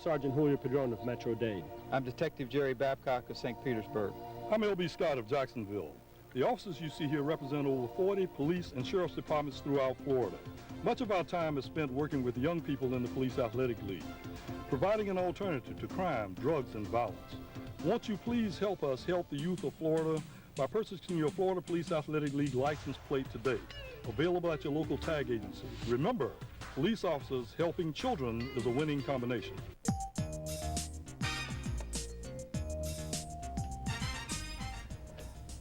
Sergeant Julio Padron of Metro-Dade. I'm Detective Jerry Babcock of St. Petersburg. I'm L.B. Scott of Jacksonville. The officers you see here represent over 40 police and sheriff's departments throughout Florida. Much of our time is spent working with young people in the Police Athletic League, providing an alternative to crime, drugs, and violence. Won't you please help us help the youth of Florida by purchasing your Florida Police Athletic League license plate today, available at your local tag agency. Remember, police officers helping children is a winning combination.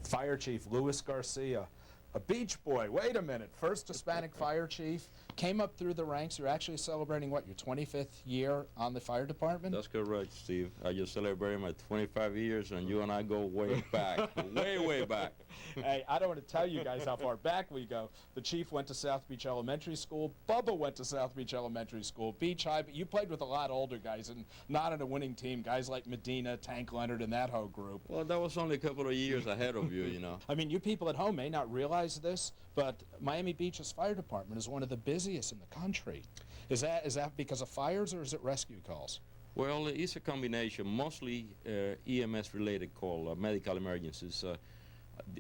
Fire Chief Luis Garcia, a beach boy. Wait a minute, first Hispanic fire chief, came up through the ranks. You're actually celebrating, what, your 25th year on the fire department? That's correct, Steve. I just celebrated my 25 years, and you and I go way back, way back. Hey, I don't want to tell you guys how far back we go. The chief went to South Beach Elementary School. Bubba went to South Beach Elementary School. Beach High, but you played with a lot older guys and not on a winning team. Guys like Medina, Tank Leonard, and that whole group. Well, that was only a couple of years ahead of you, you know. I mean, you people at home may not realize this, but Miami Beach's fire department is one of the busiest in the country. Is that because of fires, or is it rescue calls? Well, it's a combination, mostly EMS-related call, medical emergencies.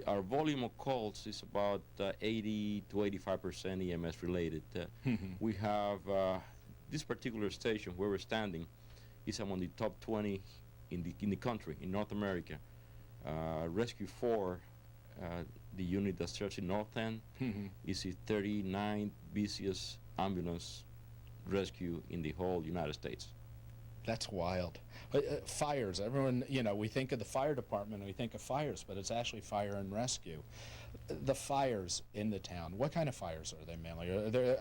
Our volume of calls is about 80 to 85% EMS-related. We have this particular station where we're standing is among the top 20 in the country, in North America. Rescue 4, the unit that serves in North End, is the 39th busiest ambulance rescue in the whole United States. That's wild. Fires, everyone, you know, we think of the fire department and we think of fires, but it's actually fire and rescue. The fires in the town, what kind of fires are they mainly?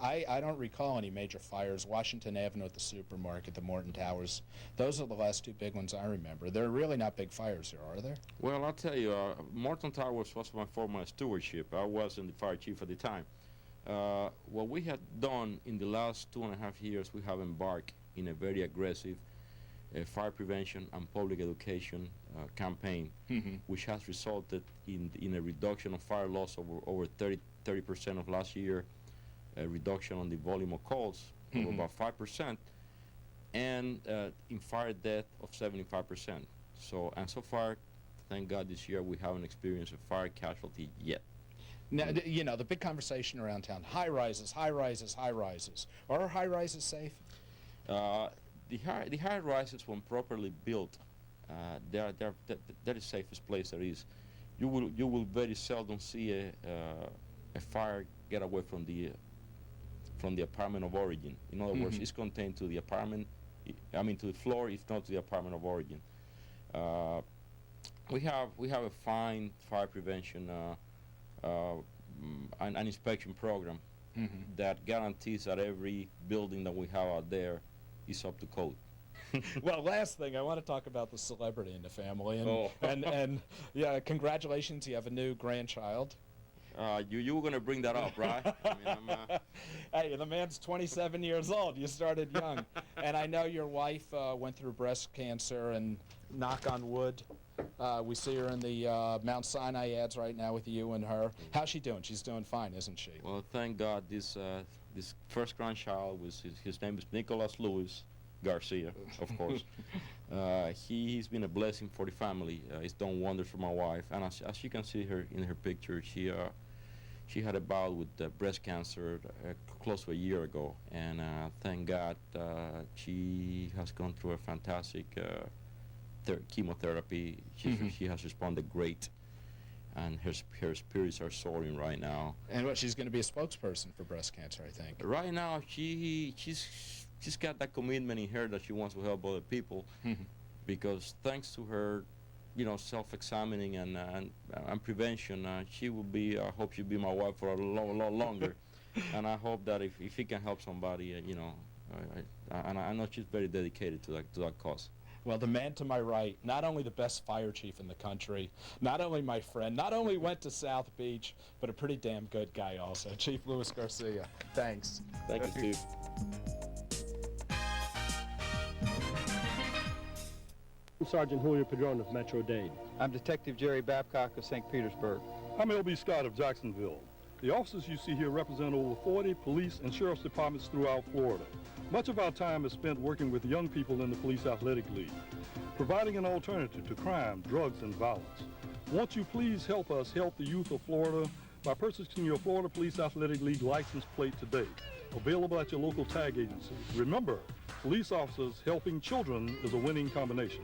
I don't recall any major fires. Washington Avenue at the supermarket, the Morton Towers, those are the last two big ones I remember. They're really not big fires here, are there? Well, I'll tell you, Morton Towers was my former stewardship. I wasn't the fire chief at the time. What we had done in the last 2.5 years, we have embarked in a very aggressive fire prevention and public education campaign, which has resulted in a reduction of fire loss over 30% of last year, a reduction on the volume of calls of about 5%, and in fire death of 75%. So far, thank God, this year we haven't experienced a fire casualty yet. Now, you know, the big conversation around town, high rises, high rises, high rises. Are high rises safe? The high rises, when properly built, they're the safest place there is. You will very seldom see a fire get away from the apartment of origin. In other words, it's contained to the apartment. I mean, to the floor, if not to the apartment of origin. We have a fine fire prevention an inspection program that guarantees that every building that we have out there is up to code. Well, last thing, I want to talk about the celebrity in the family, and yeah, congratulations, you have a new grandchild. You were going to bring that up, right? I mean, Hey, the man's 27 years old. You started young. And I know your wife went through breast cancer, and knock on wood, we see her in the Mount Sinai ads right now with you and her. How's she doing? She's doing fine, isn't she? Well, thank God. This first grandchild was his name is Nicholas Louis Garcia, of course. He's been a blessing for the family. He's done wonders for my wife, and as you can see her in her picture, she had a bout with breast cancer close to a year ago, and thank God she has gone through a fantastic chemotherapy. She has responded great, and her spirits are soaring right now. And what, she's going to be a spokesperson for breast cancer, I think. Right now, she's got that commitment in her that she wants to help other people, because thanks to her, you know, self-examining and prevention, she will be. I hope she'll be my wife for a lot longer, and I hope that if he can help somebody, you know, and I know she's very dedicated to that cause. Well, the man to my right, not only the best fire chief in the country, not only my friend, not only went to South Beach, but a pretty damn good guy also, Chief Luis Garcia. Thanks. Thank you, Chief. I'm Sergeant Julio Padron of Metro-Dade. I'm Detective Jerry Babcock of St. Petersburg. I'm L.B. Scott of Jacksonville. The officers you see here represent over 40 police and sheriff's departments throughout Florida. Much of our time is spent working with young people in the Police Athletic League, providing an alternative to crime, drugs, and violence. Won't you please help us help the youth of Florida by purchasing your Florida Police Athletic League license plate today, available at your local tag agency. Remember, police officers helping children is a winning combination.